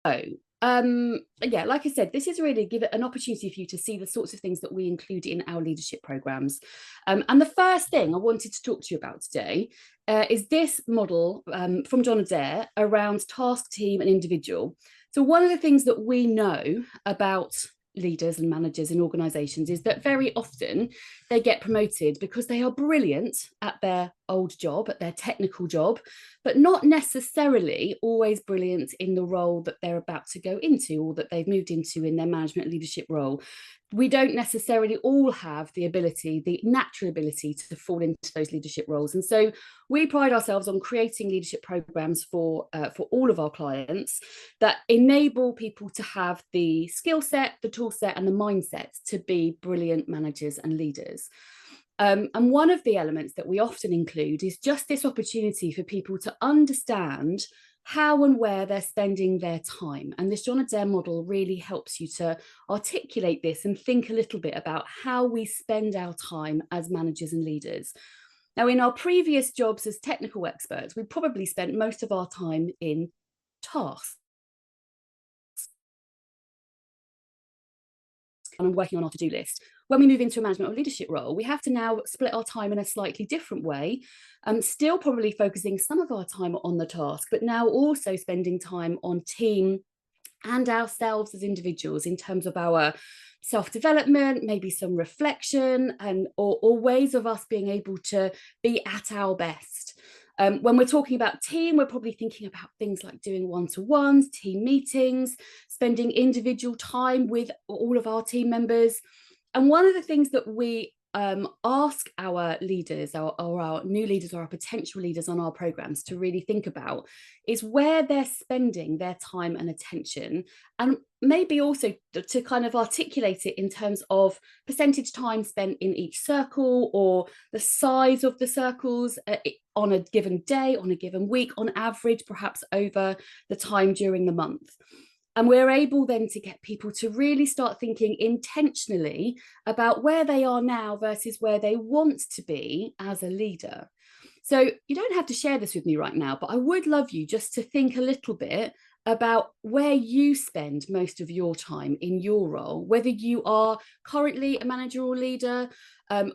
Yeah, like I said, this is really give it an opportunity for you to see the sorts of things that we include in our leadership programs. And the first thing I wanted to talk to you about today is this model from John Adair around task, team, and individual. So one of the things that we know about leaders and managers in organizations is that very often they get promoted because they are brilliant at their old job, at their technical job, but not necessarily always brilliant in the role that they're about to go into or that they've moved into in their management leadership role. We don't necessarily all have the ability, the natural ability to fall into those leadership roles. And so we pride ourselves on creating leadership programs for all of our clients that enable people to have the skill set, the tool set, and the mindset to be brilliant managers and leaders. And one of the elements that we often include is just this opportunity for people to understand how and where they're spending their time. And this John Adair model really helps you to articulate this and think a little bit about how we spend our time as managers and leaders. Now, in our previous jobs as technical experts, we probably spent most of our time in tasks and working on our to-do list. When we move into a management or leadership role, we have to now split our time in a slightly different way, still probably focusing some of our time on the task, but now also spending time on team and ourselves as individuals in terms of our self-development, maybe some reflection, and or ways of us being able to be at our best. When we're talking about team, we're probably thinking about things like doing one-to-ones, team meetings, spending individual time with all of our team members. And one of the things that we ask our leaders or our new leaders or our potential leaders on our programs to really think about is where they're spending their time and attention, and maybe also to kind of articulate it in terms of percentage time spent in each circle or the size of the circles on a given day, on a given week, on average, perhaps over the time during the month. And we're able then to get people to really start thinking intentionally about where they are now versus where they want to be as a leader. So you don't have to share this with me right now, but I would love you just to think a little bit about where you spend most of your time in your role, whether you are currently a manager or leader,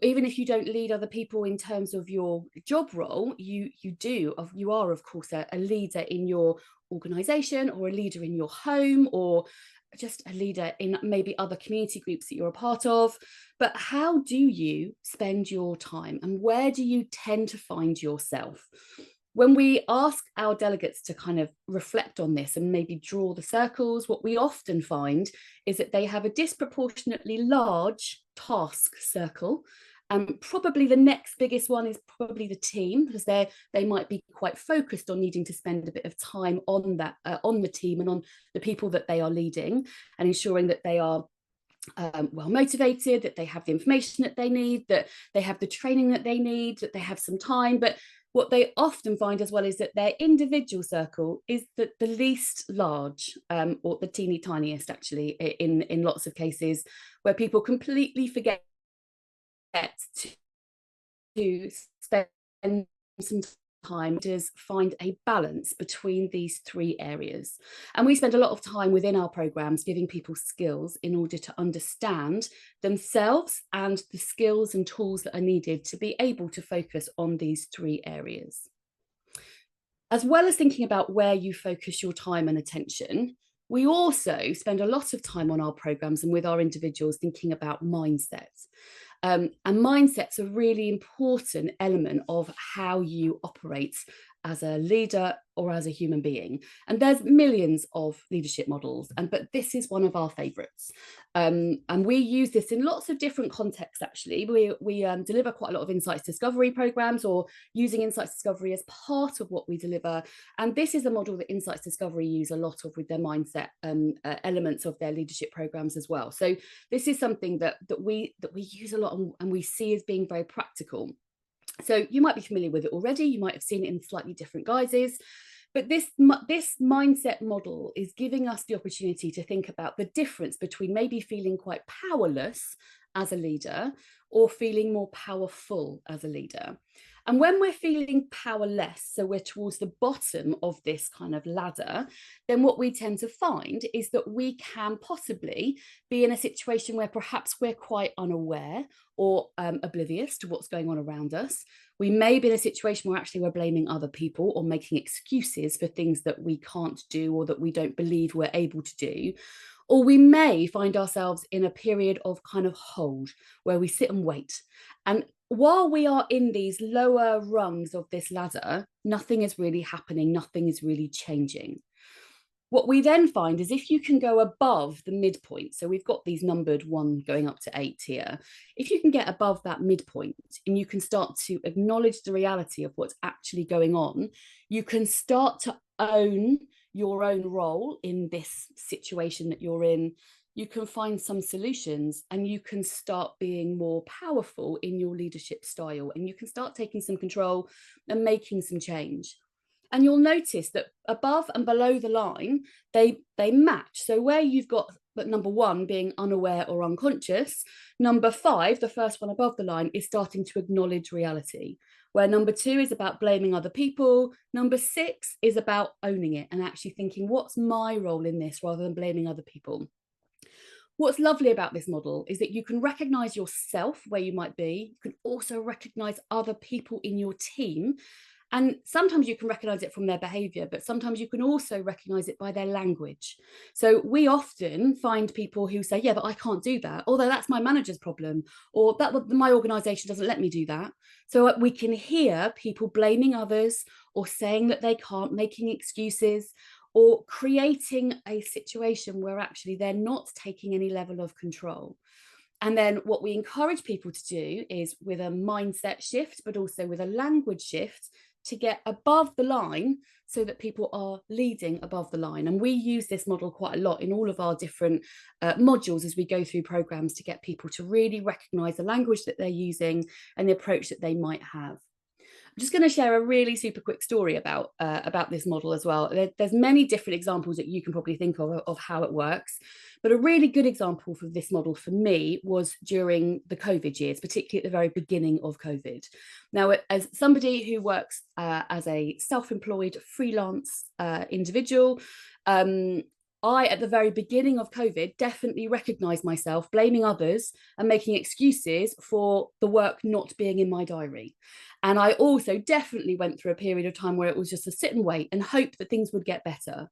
even if you don't lead other people in terms of your job role, you are of course a leader in your organization or a leader in your home or just a leader in maybe other community groups that you're a part of. But how do you spend your time and where do you tend to find yourself? When we ask our delegates to kind of reflect on this and maybe draw the circles, what we often find is that they have a disproportionately large task circle. And probably the next biggest one is probably the team, because they might be quite focused on needing to spend a bit of time on that, on the team and on the people that they are leading, and ensuring that they are well motivated, that they have the information that they need, that they have the training that they need, that they have some time. But what they often find as well is that their individual circle is the least large, or the teeny tiniest actually, in lots of cases, where people completely forget to spend some time to find a balance between these three areas. And we spend a lot of time within our programs giving people skills in order to understand themselves and the skills and tools that are needed to be able to focus on these three areas. As well as thinking about where you focus your time and attention, we also spend a lot of time on our programs and with our individuals thinking about mindsets. And mindset's a really important element of how you operate as a leader or as a human being. And there's millions of leadership models, but this is one of our favorites. And we use this in lots of different contexts, actually. We deliver quite a lot of insights discovery programs, or using insights discovery as part of what we deliver. And this is a model that insights discovery use a lot of with their mindset elements of their leadership programs as well. So this is something that we use a lot and we see as being very practical. So you might be familiar with it already. You might have seen it in slightly different guises. But this mindset model is giving us the opportunity to think about the difference between maybe feeling quite powerless as a leader or feeling more powerful as a leader. And when we're feeling powerless, so we're towards the bottom of this kind of ladder, then what we tend to find is that we can possibly be in a situation where perhaps we're quite unaware or oblivious to what's going on around us. We may be in a situation where actually we're blaming other people or making excuses for things that we can't do or that we don't believe we're able to do. Or we may find ourselves in a period of kind of hold where we sit and wait. And while we are in these lower rungs of this ladder, nothing is really happening, nothing is really changing. What we then find is if you can go above the midpoint, so we've got these numbered 1 going up to 8 here, if you can get above that midpoint and you can start to acknowledge the reality of what's actually going on, you can start to own your own role in this situation that you're in. You can find some solutions and you can start being more powerful in your leadership style, and you can start taking some control and making some change. And you'll notice that above and below the line, they match. So where you've got but number 1 being unaware or unconscious, number 5, the first one above the line, is starting to acknowledge reality. Where number 2 is about blaming other people, number 6 is about owning it and actually thinking, what's my role in this, rather than blaming other people. What's lovely about this model is that you can recognize yourself where you might be. You can also recognize other people in your team. And sometimes you can recognize it from their behavior, but sometimes you can also recognize it by their language. So we often find people who say, yeah, but I can't do that, although that's my manager's problem, or that my organization doesn't let me do that. So we can hear people blaming others or saying that they can't, making excuses, or creating a situation where actually they're not taking any level of control. And then what we encourage people to do is, with a mindset shift, but also with a language shift, to get above the line so that people are leading above the line. And we use this model quite a lot in all of our different modules as we go through programs to get people to really recognize the language that they're using and the approach that they might have. I'm just going to share a really super quick story about this model as well. There's many different examples that you can probably think of how it works, but a really good example for this model for me was during the COVID years, particularly at the very beginning of COVID. Now, as somebody who works as a self-employed freelance individual, I, at the very beginning of COVID, definitely recognised myself blaming others and making excuses for the work not being in my diary. And I also definitely went through a period of time where it was just a sit and wait and hope that things would get better.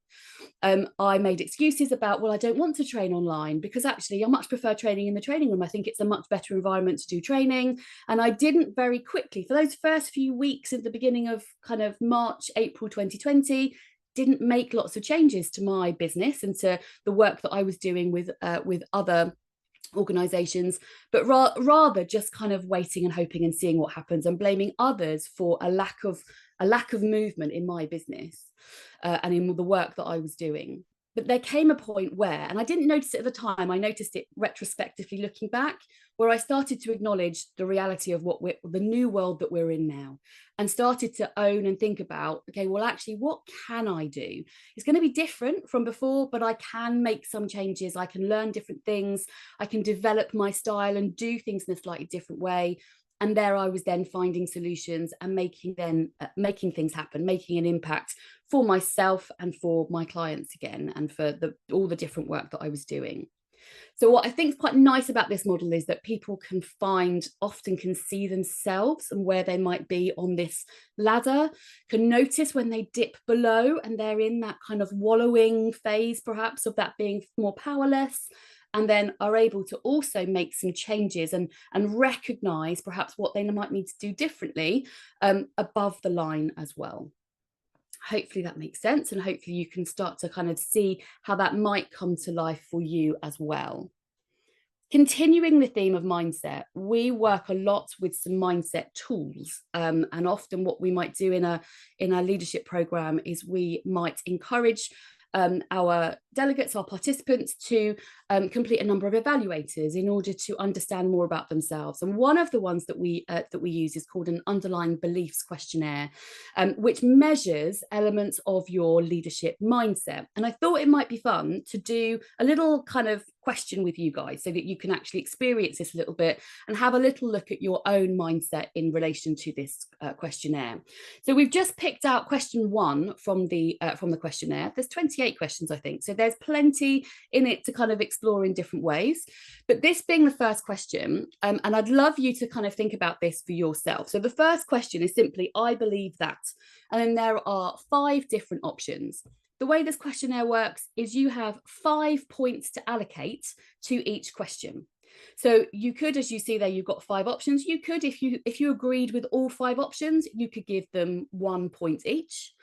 I made excuses about, well, I don't want to train online because actually I much prefer training in the training room. I think it's a much better environment to do training. And I didn't very quickly, for those first few weeks at the beginning of kind of March, April 2020, didn't make lots of changes to my business and to the work that I was doing with other organizations, but rather just kind of waiting and hoping and seeing what happens, and blaming others for a lack of movement in my business and in the work that I was doing. But there came a point where, and I didn't notice it at the time, I noticed it retrospectively looking back, where I started to acknowledge the reality of the new world that we're in now, and started to own and think about, okay, well, actually, what can I do? It's going to be different from before, but I can make some changes. I can learn different things. I can develop my style and do things in a slightly different way. And there I was then finding solutions and making things happen, making an impact for myself and for my clients again, and for all the different work that I was doing. So what I think is quite nice about this model is that people often can see themselves and where they might be on this ladder, can notice when they dip below and they're in that kind of wallowing phase, perhaps, of that being more powerless, and then are able to also make some changes and recognize perhaps what they might need to do differently above the line as well. Hopefully that makes sense, and hopefully you can start to kind of see how that might come to life for you as well. Continuing the theme of mindset, we work a lot with some mindset tools, and often what we might do in our leadership program is we might encourage our delegates, our participants, to complete a number of evaluators in order to understand more about themselves. And one of the ones that we use is called an underlying beliefs questionnaire, which measures elements of your leadership mindset. And I thought it might be fun to do a little kind of question with you guys so that you can actually experience this a little bit and have a little look at your own mindset in relation to this questionnaire. So we've just picked out question 1 from the questionnaire. There's 28 questions, I think, so there's plenty in it to kind of explore in different ways, but this being the first question, and I'd love you to kind of think about this for yourself. So the first question is simply, I believe that, and then there are 5 different options. The way this questionnaire works is you have 5 points to allocate to each question. So you could, as you see there, you've got 5 options. You could, if you agreed with all 5 options, you could give them 1 point each.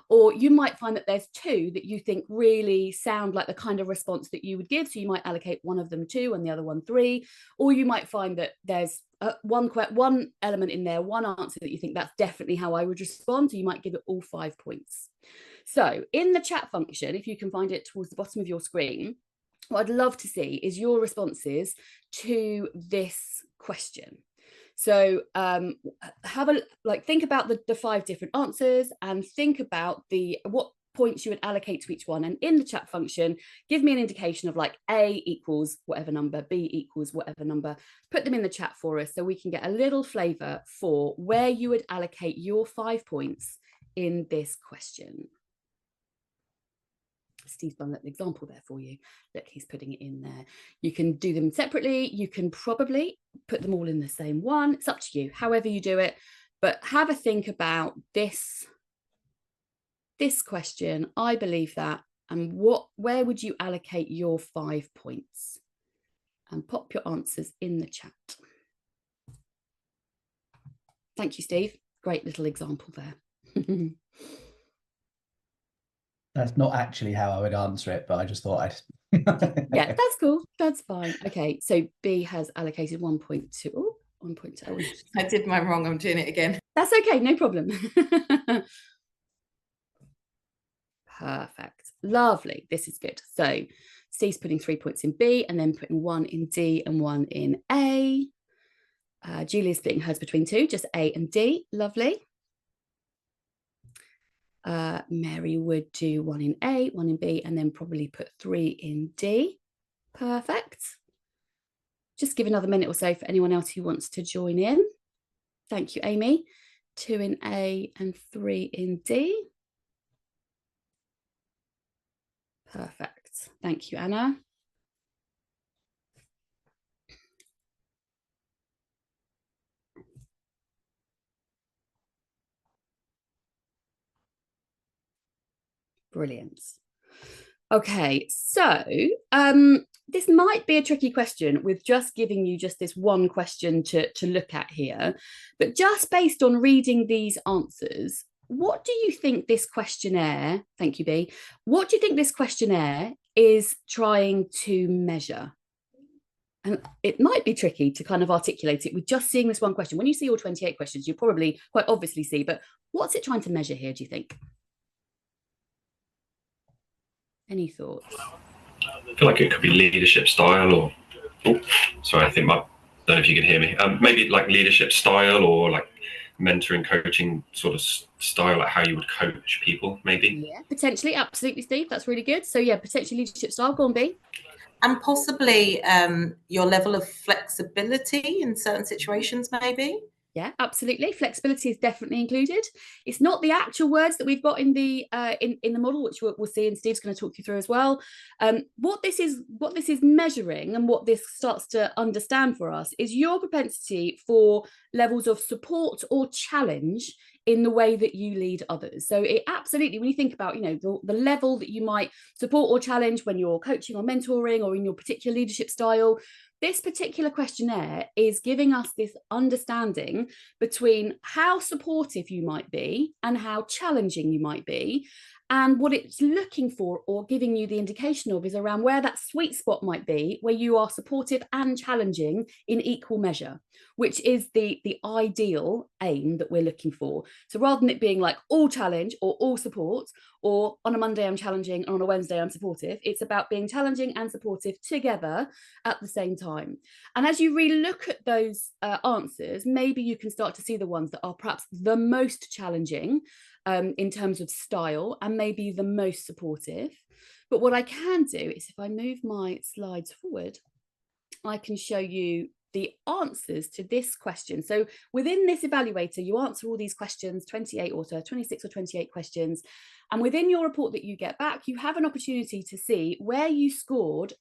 Or you might find that there's 2 that you think really sound like the kind of response that you would give. So you might allocate one of them 2 and the other one 3. Or you might find that there's one element in there, one answer that you think that's definitely how I would respond. So you might give it all 5 points. So in the chat function, if you can find it towards the bottom of your screen, what I'd love to see is your responses to this question. So think about the 5 different answers and think about what points you would allocate to each one. And in the chat function, give me an indication of like A equals whatever number, B equals whatever number. Put them in the chat for us so we can get a little flavour for where you would allocate your 5 points in this question. Steve's done an example there for you. Look, he's putting it in there. You can do them separately. You can probably put them all in the same one. It's up to you, however you do it. But have a think about this question. I believe that. And where would you allocate your 5 points? And pop your answers in the chat. Thank you, Steve. Great little example there. That's not actually how I would answer it, but I just thought I'd... Yeah, that's cool. That's fine. Okay, so B has allocated 1.2. Oh, 1.2. I did mine wrong. I'm doing it again. That's okay, no problem. Perfect. Lovely. This is good. So Steve's putting 3 points in B and then putting 1 in D and 1 in A. Julia's splitting hers between 2, just A and D. Lovely. Mary would do 1 in A, 1 in B, and then probably put 3 in D. Perfect. Just give another minute or so for anyone else who wants to join in. Thank you, Amy. 2 in A and 3 in D. Perfect. Thank you, Anna. Brilliant. Okay, so this might be a tricky question with just giving you just this one question to look at here, but just based on reading these answers, what do you think this questionnaire, thank you, B, what do you think this questionnaire is trying to measure? And it might be tricky to kind of articulate it with just seeing this one question. When you see all 28 questions, you probably quite obviously see, but what's it trying to measure here, do you think? Any thoughts? I feel like it could be leadership style or, oh, sorry, I don't know if you can hear me. Maybe like leadership style or like mentoring, coaching sort of style, like how you would coach people, maybe. Yeah, potentially, absolutely, Steve. That's really good. So yeah, potentially leadership style. Go on, B. And possibly your level of flexibility in certain situations, maybe. Yeah, absolutely. Flexibility is definitely included. It's not the actual words that we've got in the model, which we'll see, and Steve's going to talk you through as well. What this is measuring, and what this starts to understand for us, is your propensity for levels of support or challenge in the way that you lead others. So it absolutely, when you think about, you know, the level that you might support or challenge when you're coaching or mentoring or in your particular leadership style, this particular questionnaire is giving us this understanding between how supportive you might be and how challenging you might be, And what it's looking for or giving you the indication of is around where that sweet spot might be, where you are supportive and challenging in equal measure, which is the ideal aim that we're looking for. So rather than it being like all challenge or all support, or on a Monday I'm challenging and on a Wednesday I'm supportive, it's about being challenging and supportive together at the same time. And as you re-look at those answers, maybe you can start to see the ones that are perhaps the most challenging in terms of style, and maybe the most supportive. But what I can do is, if I move my slides forward, I can show you the answers to this question. So within this evaluator, you answer all these questions, 26 or 28 questions. And within your report that you get back, you have an opportunity to see where you scored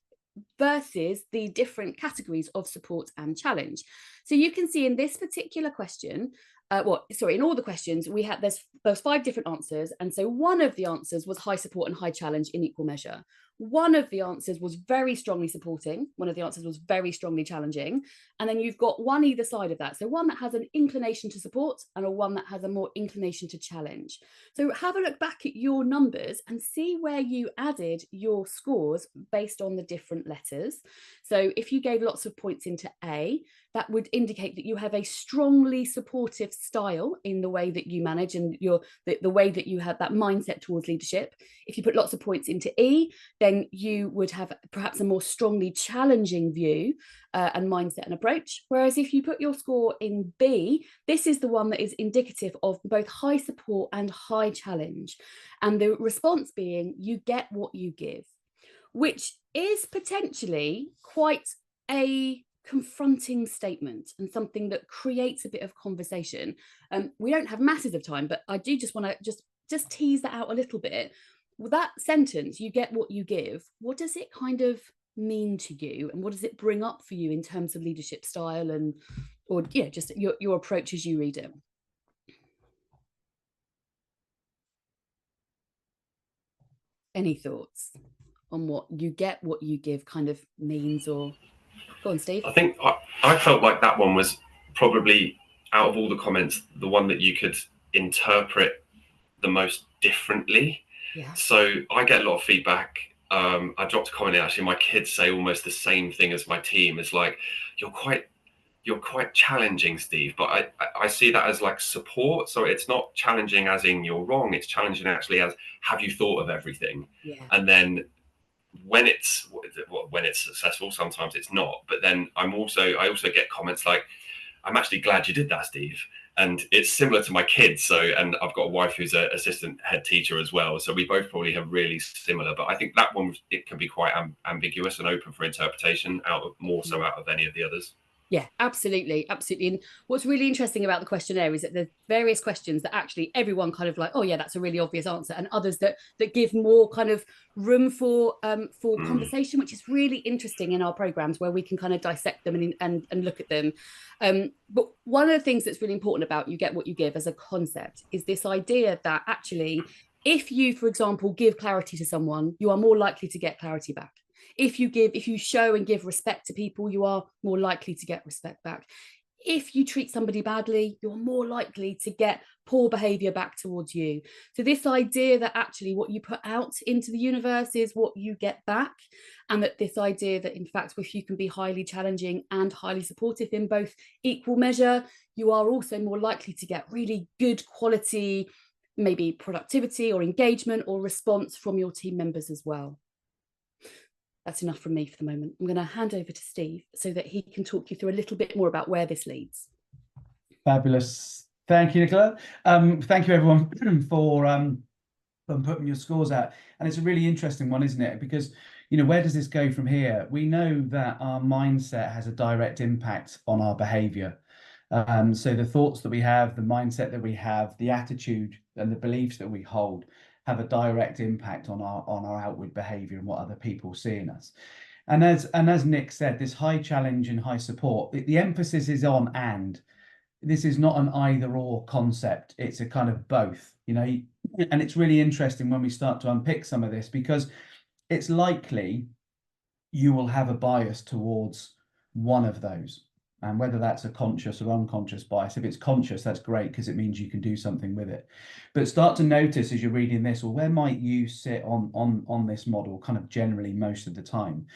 versus the different categories of support and challenge. So you can see in this particular question, in all the questions, we had there's 5 different answers. And so one of the answers was high support and high challenge in equal measure. One of the answers was very strongly supporting. One of the answers was very strongly challenging. And then you've got one either side of that. So one that has an inclination to support and a one that has a more inclination to challenge. So have a look back at your numbers and see where you added your scores based on the different letters. So if you gave lots of points into A, that would indicate that you have a strongly supportive style in the way that you manage and the way that you have that mindset towards leadership. If you put lots of points into E, then you would have perhaps a more strongly challenging view and mindset and approach. Whereas if you put your score in B, this is the one that is indicative of both high support and high challenge. And the response being, you get what you give, which is potentially quite a confronting statement and something that creates a bit of conversation. We don't have masses of time, but I do just want to just tease that out a little bit. With that sentence, you get what you give, what does it kind of mean to you, and what does it bring up for you in terms of leadership style or just your approach as you read it? Any thoughts on what you get what you give kind of means? Or go on, Steve. I think I felt like that one was probably, out of all the comments, the one that you could interpret the most differently. Yeah. So I get a lot of feedback. I dropped a comment in, actually, my kids say almost the same thing as my team. It's like, you're quite challenging, Steve, but I see that as like support. So it's not challenging as in you're wrong, it's challenging actually as, have you thought of everything? Yeah. And then when it's successful, sometimes it's not, but then I also get comments like, I'm actually glad you did that, Steve. And it's similar to my kids. So, and I've got a wife who's an assistant head teacher as well. So we both probably have really similar, but I think that one, it can be quite ambiguous and open for interpretation more so out of any of the others. Yeah, absolutely. And what's really interesting about the questionnaire is that there's various questions that actually everyone kind of like, oh yeah, that's a really obvious answer, and others that give more kind of room for conversation, which is really interesting in our programs where we can kind of dissect them and look at them. But one of the things that's really important about you get what you give as a concept is this idea that actually, if you, for example, give clarity to someone, you are more likely to get clarity back. If you show and give respect to people, you are more likely to get respect back. If you treat somebody badly, you're more likely to get poor behavior back towards you. So this idea that actually what you put out into the universe is what you get back, and that this idea that in fact, if you can be highly challenging and highly supportive in both equal measure, you are also more likely to get really good quality, maybe productivity or engagement or response from your team members as well. That's enough from me for the moment. I'm going to hand over to Steve so that he can talk you through a little bit more about where this leads. Fabulous. Thank you, Nicola. Thank you, everyone, for putting your scores out. And it's a really interesting one, isn't it? Because, where does this go from here? We know that our mindset has a direct impact on our behavior. So the thoughts that we have, the mindset that we have, the attitude and the beliefs that we hold have a direct impact on our outward behavior and what other people see in us. And as Nick said, this high challenge and high support, the emphasis is on and. This is not an either or concept. It's a kind of both, and it's really interesting when we start to unpick some of this, because it's likely you will have a bias towards one of those. And whether that's a conscious or unconscious bias. If it's conscious, that's great, because it means you can do something with it. But start to notice as you're reading this, or where might you sit on this model kind of generally most of the time.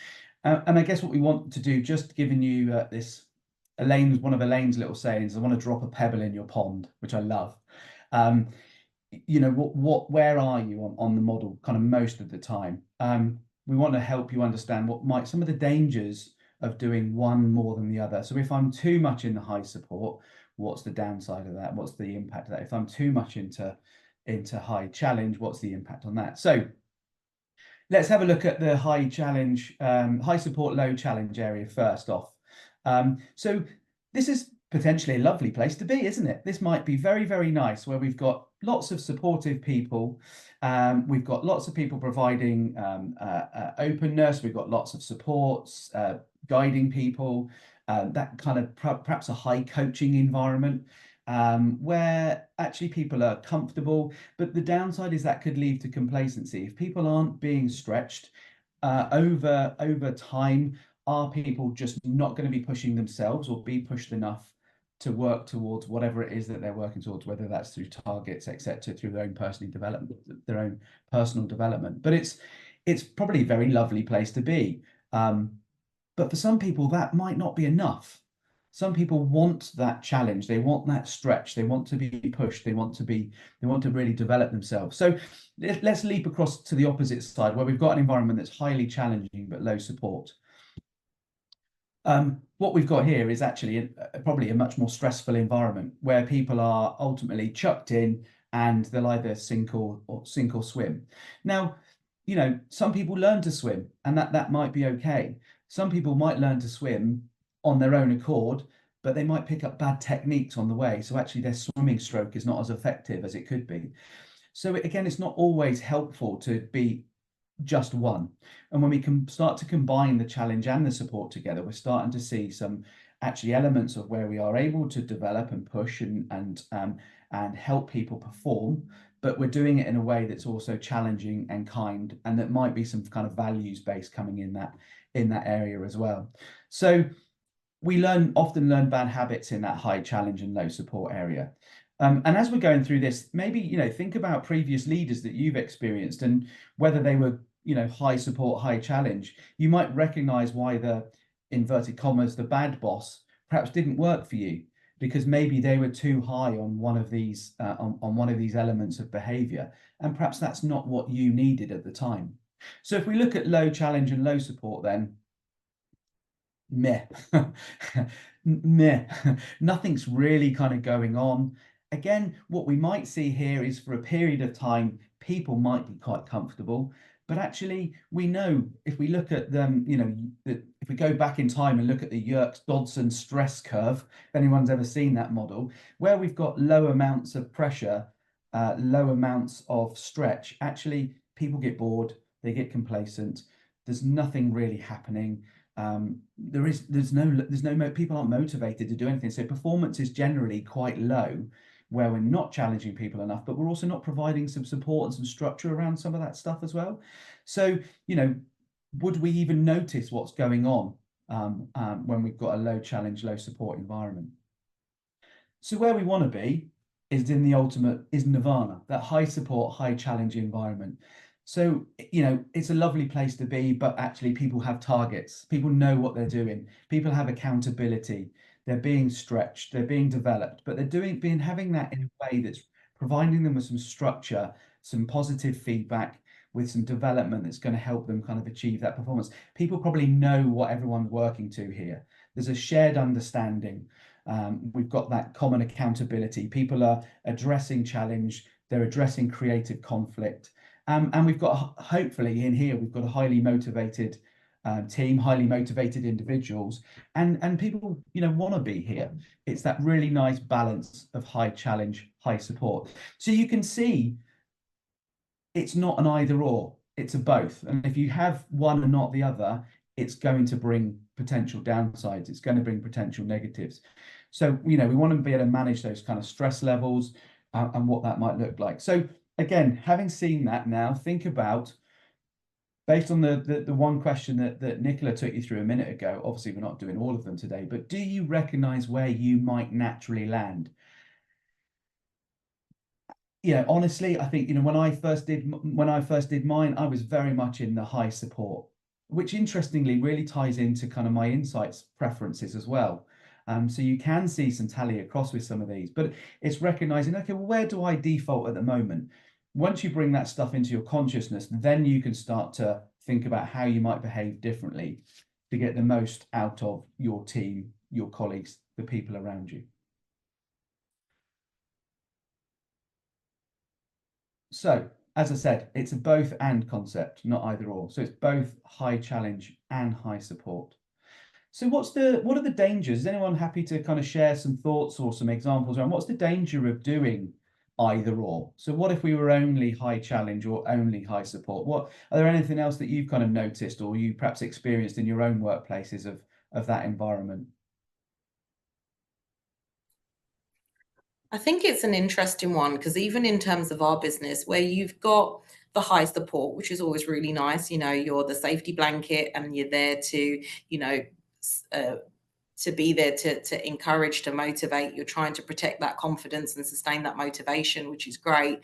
And I guess what we want to do, just giving you one of Elaine's little sayings, I want to drop a pebble in your pond, which I love. You know, where are you on the model kind of most of the time? We want to help you understand what might some of the dangers of doing one more than the other. So if I'm too much in the high support, what's the downside of that? What's the impact of that? If I'm too much into high challenge, what's the impact on that? So let's have a look at the high challenge, high support, low challenge area first off. So this is potentially a lovely place to be, isn't it? This might be very, very nice, where we've got lots of supportive people. We've got lots of people providing openness. We've got lots of supports, guiding people, that kind of perhaps a high coaching environment, where actually people are comfortable. But the downside is that could lead to complacency. If people aren't being stretched over time, are people just not going to be pushing themselves or be pushed enough to work towards whatever it is that they're working towards, whether that's through targets, etc., through their own personal development. But it's probably a very lovely place to be. But for some people, that might not be enough. Some people want that challenge. They want that stretch. They want to be pushed. They want to really develop themselves. So let's leap across to the opposite side, where we've got an environment that's highly challenging but low support. What we've got here is actually probably a much more stressful environment, where people are ultimately chucked in and they'll either sink or swim. Now, you know, some people learn to swim, and that might be okay. Some people might learn to swim on their own accord, but they might pick up bad techniques on the way. So actually their swimming stroke is not as effective as it could be. So again, it's not always helpful to be just one. And when we can start to combine the challenge and the support together, we're starting to see some actually elements of where we are able to develop and push and help people perform, but we're doing it in a way that's also challenging and kind, and that might be some kind of values based coming in that area as well. So we often learn bad habits in that high challenge and low support area. And as we're going through this, maybe, you know, think about previous leaders that you've experienced and whether they were, you know, high support, high challenge. You might recognize why the, inverted commas, the bad boss perhaps didn't work for you, because maybe they were too high on one of these on one of these elements of behavior, and perhaps that's not what you needed at the time. So if we look at low challenge and low support, then meh. Meh. Nothing's really kind of going on. Again, what we might see here is, for a period of time, people might be quite comfortable, but actually we know, if we look at them, you know, if we go back in time and look at the Yerkes-Dodson stress curve, if anyone's ever seen that model, where we've got low amounts of pressure, low amounts of stretch, actually people get bored, they get complacent, there's nothing really happening. There's no people aren't motivated to do anything. So performance is generally quite low, where we're not challenging people enough, but we're also not providing some support and some structure around some of that stuff as well. So, you know, would we even notice what's going on when we've got a low challenge, low support environment? So where we want to be is in the ultimate, is nirvana, that high support, high challenge environment. So, you know, it's a lovely place to be, but actually people have targets. People know what they're doing. People have accountability. They're being stretched. They're being developed, but they're having that in a way that's providing them with some structure, some positive feedback, with some development that's going to help them kind of achieve that performance. People probably know what everyone's working to here. There's a shared understanding. We've got that common accountability. People are addressing challenge. They're addressing creative conflict. And we've got, hopefully in here, we've got a highly motivated team, highly motivated individuals, and people, you know, want to be here. It's that really nice balance of high challenge, high support. So you can see it's not an either or, it's a both. And if you have one and not the other, it's going to bring potential downsides. It's going to bring potential negatives. So, you know, we want to be able to manage those kind of stress levels and what that might look like. So again, having seen that now, think about based on the one question that Nicola took you through a minute ago, obviously we're not doing all of them today, but do you recognize where you might naturally land? Yeah, honestly, I think, when I first did mine, I was very much in the high support, which interestingly really ties into kind of my insights preferences as well. So you can see some tally across with some of these, but it's recognizing, okay, well, where do I default at the moment? Once you bring that stuff into your consciousness, then you can start to think about how you might behave differently to get the most out of your team, your colleagues, the people around you. So, as I said, it's a both and concept, not either or. So it's both high challenge and high support. So what are the dangers? Is anyone happy to kind of share some thoughts or some examples around what's the danger of doing either or? So what if we were only high challenge or only high support? Are there anything else that you've kind of noticed or you perhaps experienced in your own workplaces of that environment? I think it's an interesting one, because even in terms of our business, where you've got the high support, which is always really nice, you're the safety blanket and you're there to, to be there to encourage, to motivate. You're trying to protect that confidence and sustain that motivation, which is great.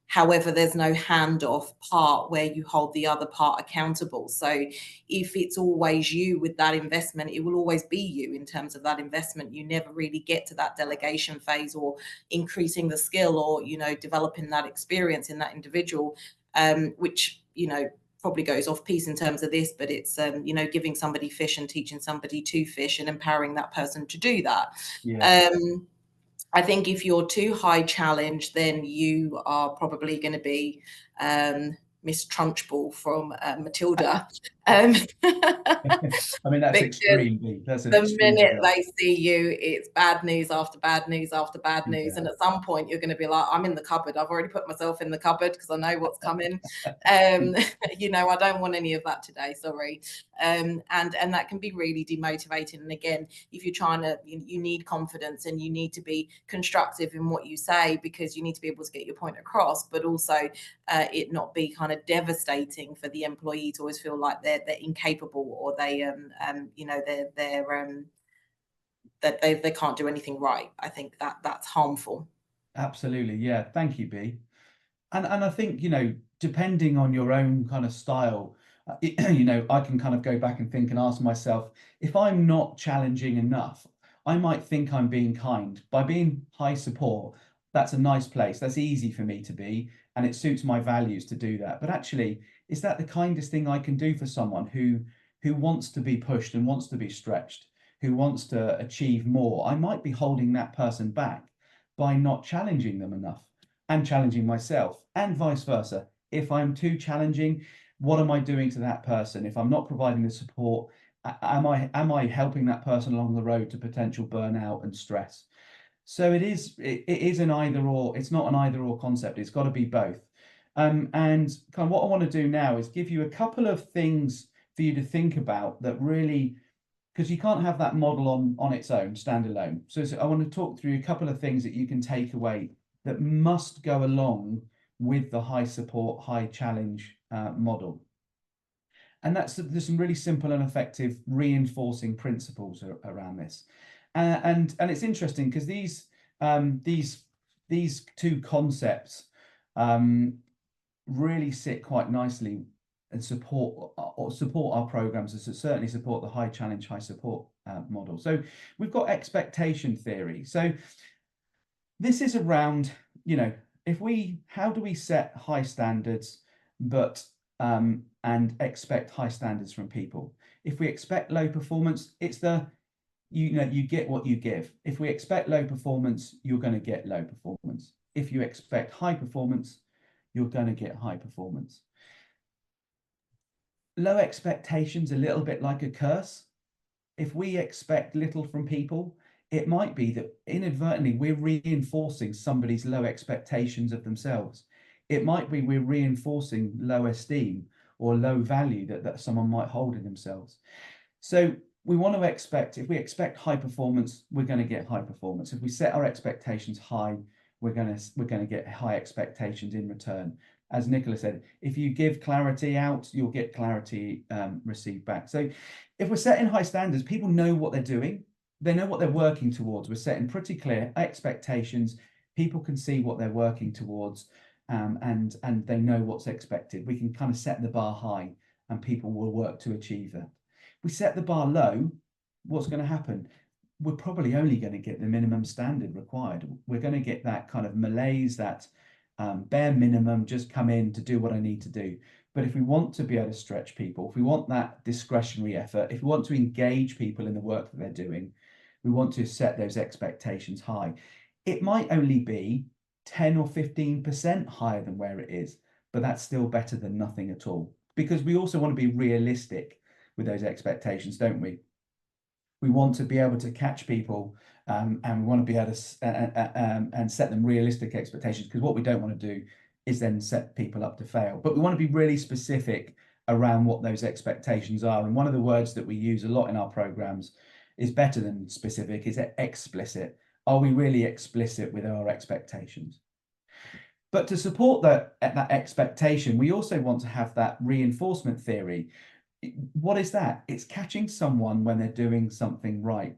However, there's no handoff part where you hold the other part accountable. So if it's always you with that investment, it will always be you in terms of that investment. You never really get to that delegation phase or increasing the skill or, developing that experience in that individual, which, probably goes off piece in terms of this, but it's, giving somebody fish and teaching somebody to fish and empowering that person to do that. Yeah. I think if you're too high challenge, then you are probably going to be Miss Trunchbull from Matilda. I mean, that's extreme. That's an the minute they see you, it's bad news after bad news after bad news. Yeah. And at some point, you're going to be like, I'm in the cupboard. I've already put myself in the cupboard because I know what's coming. I don't want any of that today. Sorry. And that can be really demotivating. And again, if you're trying to, you need confidence and you need to be constructive in what you say, because you need to be able to get your point across, but also it not be kind of devastating for the employee to always feel like they're incapable, or they that they can't do anything right. I think that's harmful. Absolutely, yeah. Thank you, B. And I think, depending on your own kind of style, I can kind of go back and think and ask myself, if I'm not challenging enough, I might think I'm being kind. By being high support, that's a nice place. That's easy for me to be, and it suits my values to do that. But actually, is that the kindest thing I can do for someone who wants to be pushed and wants to be stretched, who wants to achieve more? I might be holding that person back by not challenging them enough and challenging myself, and vice versa. If I'm too challenging, what am I doing to that person? If I'm not providing the support, am I helping that person along the road to potential burnout and stress? So it is an either or. It's not an either or concept. It's got to be both. And kind of what I want to do now is give you a couple of things for you to think about that really, because you can't have that model on its own, standalone. So I want to talk through a couple of things that you can take away that must go along with the high support, high challenge model. And there's some really simple and effective reinforcing principles around this. And it's interesting because these two concepts really sit quite nicely and support our programs, and certainly support the high challenge, high support model. So we've got expectation theory. So this is around, how do we set high standards, but and expect high standards from people? If we expect low performance, it's you get what you give. If we expect low performance, you're going to get low performance. If you expect high performance, you're going to get high performance. Low expectations, a little bit like a curse. If we expect little from people, it might be that inadvertently we're reinforcing somebody's low expectations of themselves. It might be we're reinforcing low esteem or low value that someone might hold in themselves. So we want to expect, if we expect high performance, we're going to get high performance. If we set our expectations high, we're going to get high expectations in return. as Nicola said, if you give clarity out, you'll get clarity received back. So if we're setting high standards, people know what they're doing. They know what they're working towards. We're setting pretty clear expectations. People can see what they're working towards, and they know what's expected. We can kind of set the bar high and people will work to achieve that. If we set the bar low, what's going to happen? We're probably only going to get the minimum standard required. We're going to get that kind of malaise, that bare minimum, just come in to do what I need to do. But if we want to be able to stretch people, if we want that discretionary effort, if we want to engage people in the work that they're doing, we want to set those expectations high. It might only be 10 or 15% higher than where it is, but that's still better than nothing at all. Because we also want to be realistic with those expectations, don't we? We want to be able to catch people, and we want to be able to and set them realistic expectations, because what we don't want to do is then set people up to fail. But we want to be really specific around what those expectations are. And one of the words that we use a lot in our programs is better than specific, is explicit. Are we really explicit with our expectations? But to support that expectation, we also want to have that reinforcement theory. What is that? It's catching someone when they're doing something right,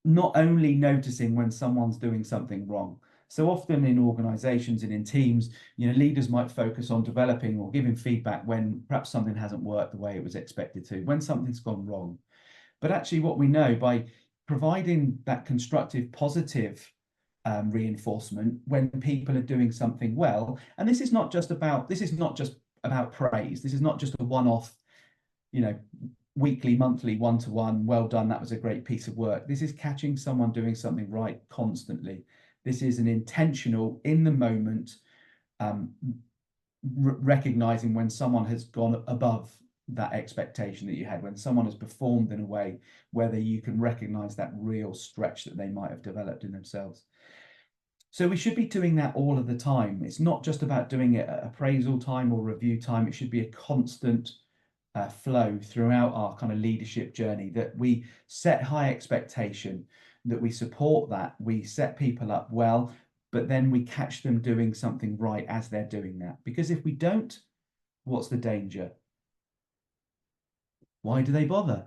not only noticing when someone's doing something wrong. So often in organizations and in teams, leaders might focus on developing or giving feedback when perhaps something hasn't worked the way it was expected to, when something's gone wrong. But actually what we know, by providing that constructive, positive reinforcement when people are doing something well, and this is not just about praise. This is not just a one-off, weekly, monthly, one-to-one, well done, that was a great piece of work. This is catching someone doing something right constantly. This is an intentional, in the moment, recognizing when someone has gone above that expectation that you had, when someone has performed in a way whether you can recognize that real stretch that they might have developed in themselves. So we should be doing that all of the time. It's not just about doing it at appraisal time or review time. It should be a constant flow throughout our kind of leadership journey, that we set high expectation, that we support that, we set people up well, but then we catch them doing something right as they're doing that. Because if we don't, what's the danger? Why do they bother?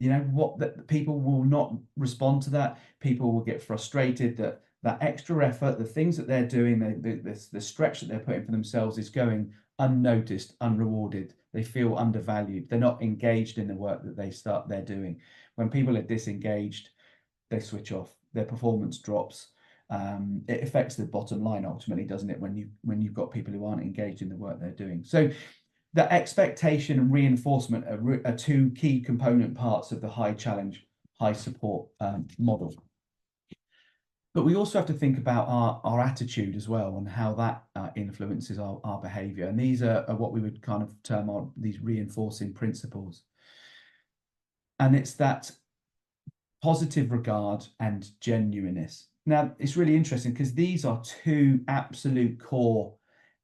That people will not respond to that. People will get frustrated that that extra effort, the things that they're doing, the stretch that they're putting for themselves is going unnoticed, unrewarded. They feel undervalued. They're not engaged in the work that they're doing. When people are disengaged, they switch off. Their performance drops. It affects the bottom line ultimately, doesn't it? When you've got people who aren't engaged in the work they're doing. So the expectation and reinforcement are two key component parts of the high challenge, high support model. But we also have to think about our attitude as well, and how that influences our behavior. And these are what we would kind of term these reinforcing principles. And it's that positive regard and genuineness. Now, it's really interesting because these are two absolute core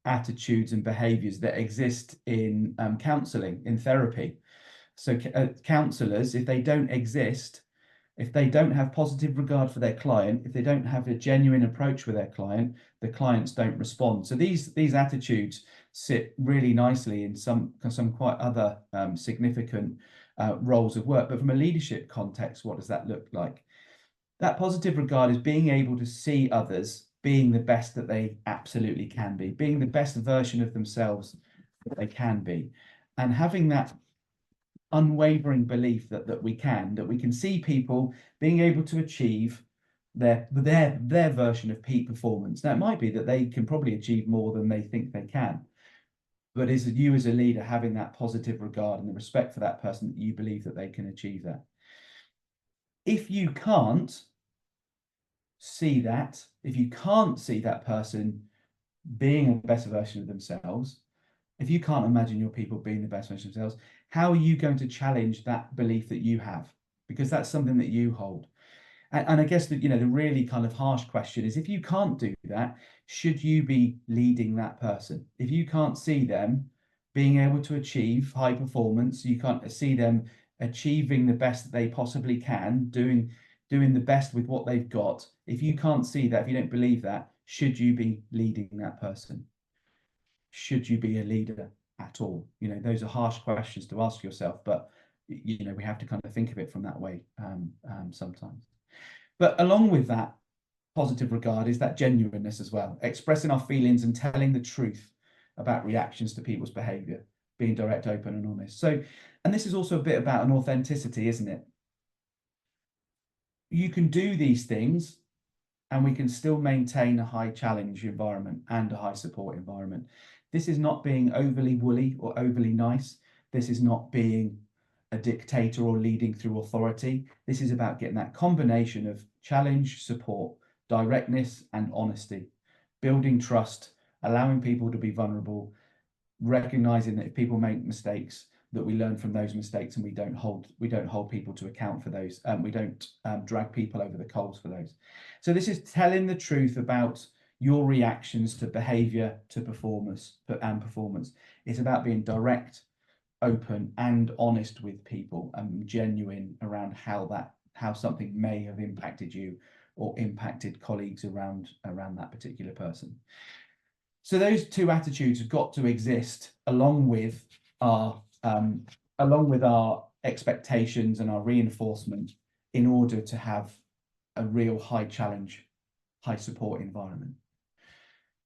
attitudes and behaviors that exist in counseling, in therapy. So counselors, if they don't exist, if they don't have positive regard for their client, if they don't have a genuine approach with their client, the clients don't respond. So these attitudes sit really nicely in some quite other significant roles of work. But from a leadership context, what does that look like? That positive regard is being able to see others being the best that they absolutely can be, being the best version of themselves that they can be, and having that unwavering belief that we can see people being able to achieve their version of peak performance. Now, it might be that they can probably achieve more than they think they can, but is you as a leader having that positive regard and the respect for that person, that you believe that they can achieve that. If you can't see that, if you can't see that person being a better version of themselves, if you can't imagine your people being the best version of themselves, how are you going to challenge that belief that you have? Because that's something that you hold. And I guess that, the really kind of harsh question is, if you can't do that, should you be leading that person? If you can't see them being able to achieve high performance, you can't see them achieving the best that they possibly can, doing the best with what they've got. If you can't see that, if you don't believe that, should you be leading that person? should you be a leader at all? You know, those are harsh questions to ask yourself, but you know, we have to kind of think of it from that way sometimes. But along with that positive regard is that genuineness as well, expressing our feelings and telling the truth about reactions to people's behavior, being direct, open and honest. So, and this is also a bit about an authenticity, isn't it? You can do these things and we can still maintain a high challenge environment and a high support environment. This is not being overly woolly or overly nice. This is not being a dictator or leading through authority. This is about getting that combination of challenge, support, directness and honesty, building trust, allowing people to be vulnerable, recognizing that if people make mistakes, that we learn from those mistakes and we don't hold people to account for those. We don't drag people over the coals for those. So this is telling the truth about your reactions to behavior, to performance and performance. It's about being direct, open and honest with people and genuine around how something may have impacted you or impacted colleagues around that particular person. So those two attitudes have got to exist along with our expectations and our reinforcement in order to have a real high challenge, high support environment.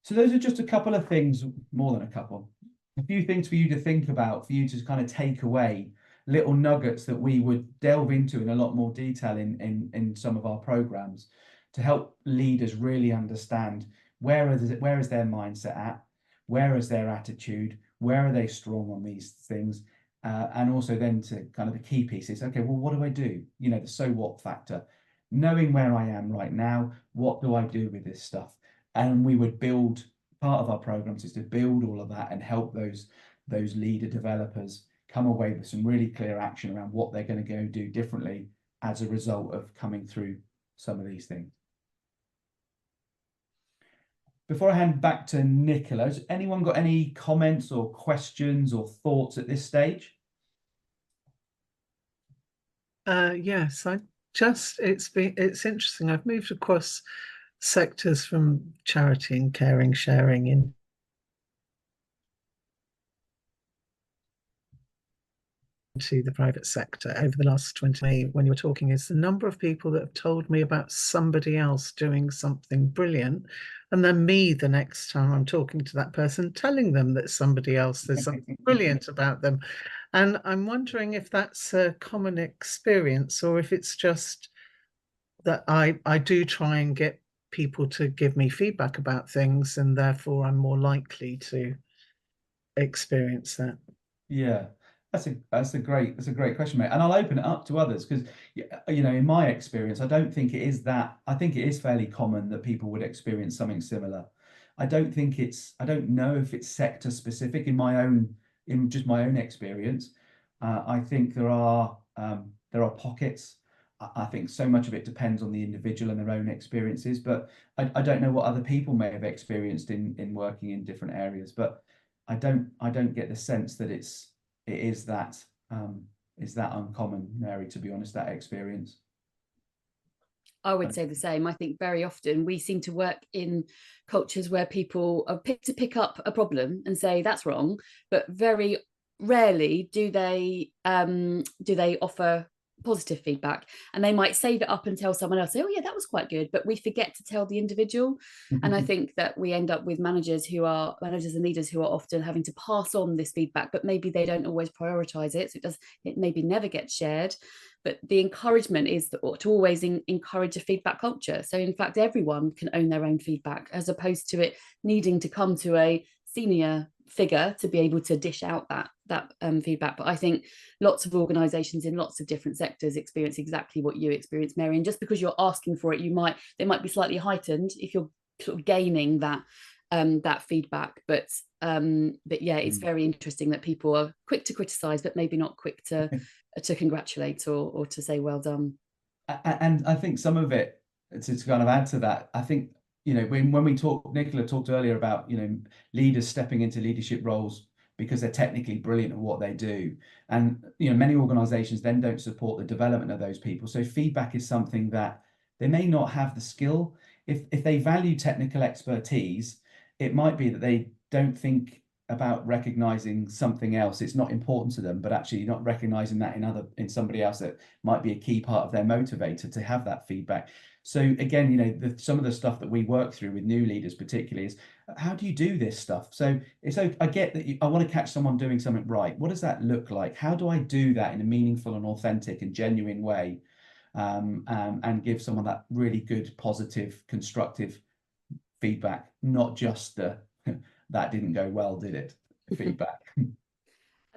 So those are just a couple of things, more than a couple, a few things for you to think about, for you to kind of take away, little nuggets that we would delve into in a lot more detail in some of our programs to help leaders really understand where is their mindset at, where is their attitude, where are they strong on these things, and also then to kind of the key pieces. Okay, well, what do I do? You know, the so what factor, knowing where I am right now, what do I do with this stuff? And we would build, part of our programs is to build all of that and help those leader developers come away with some really clear action around what they're going to go do differently as a result of coming through some of these things. Before I hand back to Nicola, has anyone got any comments or questions or thoughts at this stage? Yes, it's interesting. I've moved across sectors from charity and caring, sharing into the private sector over the last 20 when you were talking, is the number of people that have told me about somebody else doing something brilliant, and then me the next time I'm talking to that person telling them that somebody else there's something brilliant about them. And I'm wondering if that's a common experience or if it's just that I do try and get people to give me feedback about things and therefore I'm more likely to experience that. Yeah, that's a great question, mate. And I'll open it up to others because, you know, in my experience, I don't think it is that. I think it is fairly common that people would experience something similar. I don't know if it's sector specific in just my own experience. I think there are pockets. I think so much of it depends on the individual and their own experiences, but I don't know what other people may have experienced in working in different areas. But I don't get the sense that it is that uncommon, Mary, to be honest, that experience. I would say the same. I think very often we seem to work in cultures where people are pick up a problem and say that's wrong, but very rarely do they offer positive feedback, and they might save it up and tell someone else, say, oh yeah, that was quite good, but we forget to tell the individual. And I think that we end up with managers and leaders who are often having to pass on this feedback, but maybe they don't always prioritize it, so it maybe never gets shared. But the encouragement is to always encourage a feedback culture. So in fact, everyone can own their own feedback, as opposed to it needing to come to a senior figure to be able to dish out that feedback. But I think lots of organizations in lots of different sectors experience exactly what you experience, Mary. And just because you're asking for it, they might be slightly heightened if you're sort of gaining that feedback. But yeah, it's very interesting that people are quick to criticize, but maybe not quick to congratulate or to say well done. And I think some of it, to kind of add to that, I think, you know, when we Nicola talked earlier about, you know, leaders stepping into leadership roles because they're technically brilliant at what they do. And, you know, many organizations then don't support the development of those people. So feedback is something that they may not have the skill. If they value technical expertise, it might be that they don't think about recognizing something else. It's not important to them, but actually not recognizing that in somebody else that might be a key part of their motivator to have that feedback. So again, you know, some of the stuff that we work through with new leaders particularly is, how do you do this stuff? So I get that I want to catch someone doing something right. What does that look like? How do I do that in a meaningful and authentic and genuine way, and give someone that really good, positive, constructive feedback, not just the that didn't go well, did it? Feedback. And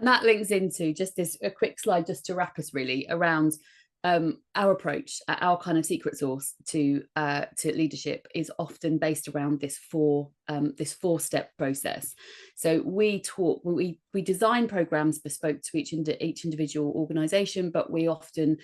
that links into just a quick slide just to wrap us really around our approach, our kind of secret sauce to leadership is often based around this four-step process. So we design programs bespoke to each individual organization, but we often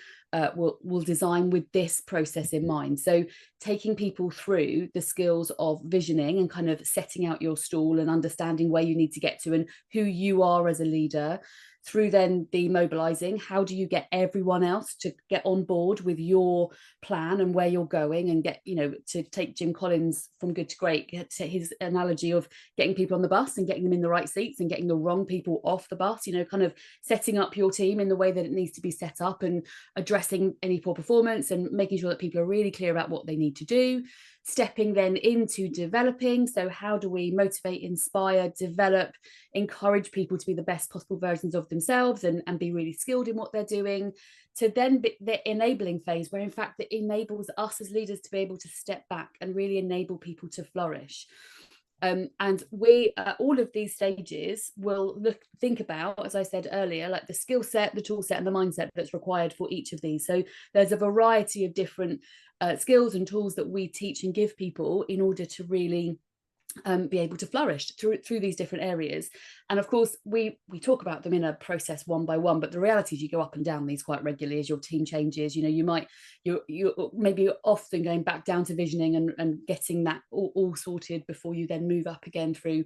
will design with this process in mind. So taking people through the skills of visioning and kind of setting out your stall and understanding where you need to get to and who you are as a leader, through then the mobilizing, how do you get everyone else to get on board with your plan and where you're going, and get, you know, to take Jim Collins from good to great, to his analogy of getting people on the bus and getting them in the right seats and getting the wrong people off the bus, you know, kind of setting up your team in the way that it needs to be set up and addressing any poor performance and making sure that people are really clear about what they need to do. Stepping then into developing, so how do we motivate, inspire, develop, encourage people to be the best possible versions of themselves and be really skilled in what they're doing, to then be the enabling phase, where in fact it enables us as leaders to be able to step back and really enable people to flourish. And we all of these stages will think about, as I said earlier, like the skill set, the tool set and the mindset that's required for each of these. So there's a variety of different skills and tools that we teach and give people in order to really be able to flourish through these different areas. And of course we talk about them in a process one by one, but the reality is you go up and down these quite regularly as your team changes. You know, you're maybe often going back down to visioning and getting that all sorted before you then move up again through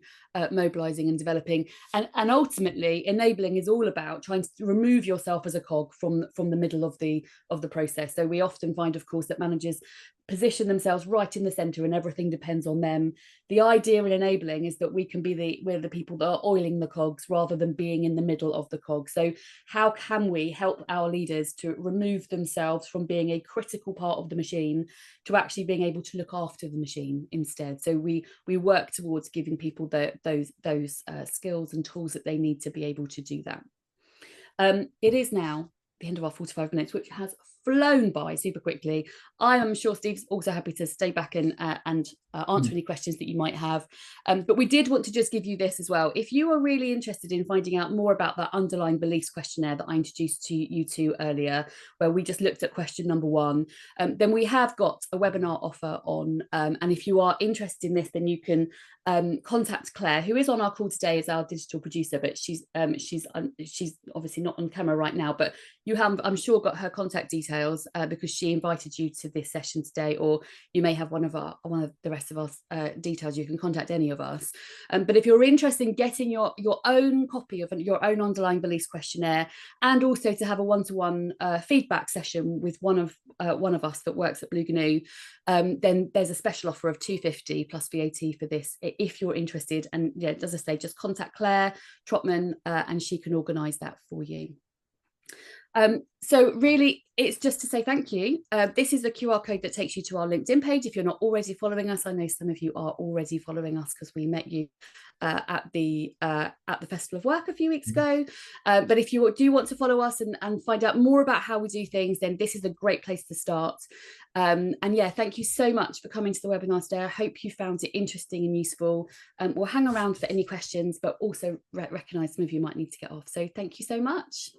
mobilizing and developing, and ultimately enabling is all about trying to remove yourself as a cog from the middle of the process. So we often find, of course, that managers position themselves right in the center and everything depends on them. The idea in enabling is that we're the people that are oiling the cogs rather than being in the middle of the cogs. So how can we help our leaders to remove themselves from being a critical part of the machine to actually being able to look after the machine instead? So we work towards giving people those skills and tools that they need to be able to do that. It is now the end of our 45 minutes, which has flown by super quickly. I am sure Steve's also happy to stay back and answer any questions that you might have. But we did want to just give you this as well. If you are really interested in finding out more about that underlying beliefs questionnaire that I introduced to you to earlier, where we just looked at question number 1, then we have got a webinar offer on. And if you are interested in this, then you can contact Claire, who is on our call today as our digital producer, but she's obviously not on camera right now, but you have, I'm sure, got her contact details because she invited you to this session today, or you may have one of the rest of us details. You can contact any of us. But if you're interested in getting your own copy of your own underlying beliefs questionnaire, and also to have a one-to-one feedback session with one of us that works at Blue Gnu, then there's a special offer of £250 plus VAT for this if you're interested. And yeah, as I say, just contact Claire Trotman and she can organise that for you. So really, it's just to say thank you. This is the QR code that takes you to our LinkedIn page. If you're not already following us, I know some of you are already following us because we met you at the Festival of Work a few weeks ago. But if you do want to follow us and find out more about how we do things, then this is a great place to start. And yeah, thank you so much for coming to the webinar today. I hope you found it interesting and useful. We'll hang around for any questions, but also recognise some of you might need to get off. So thank you so much.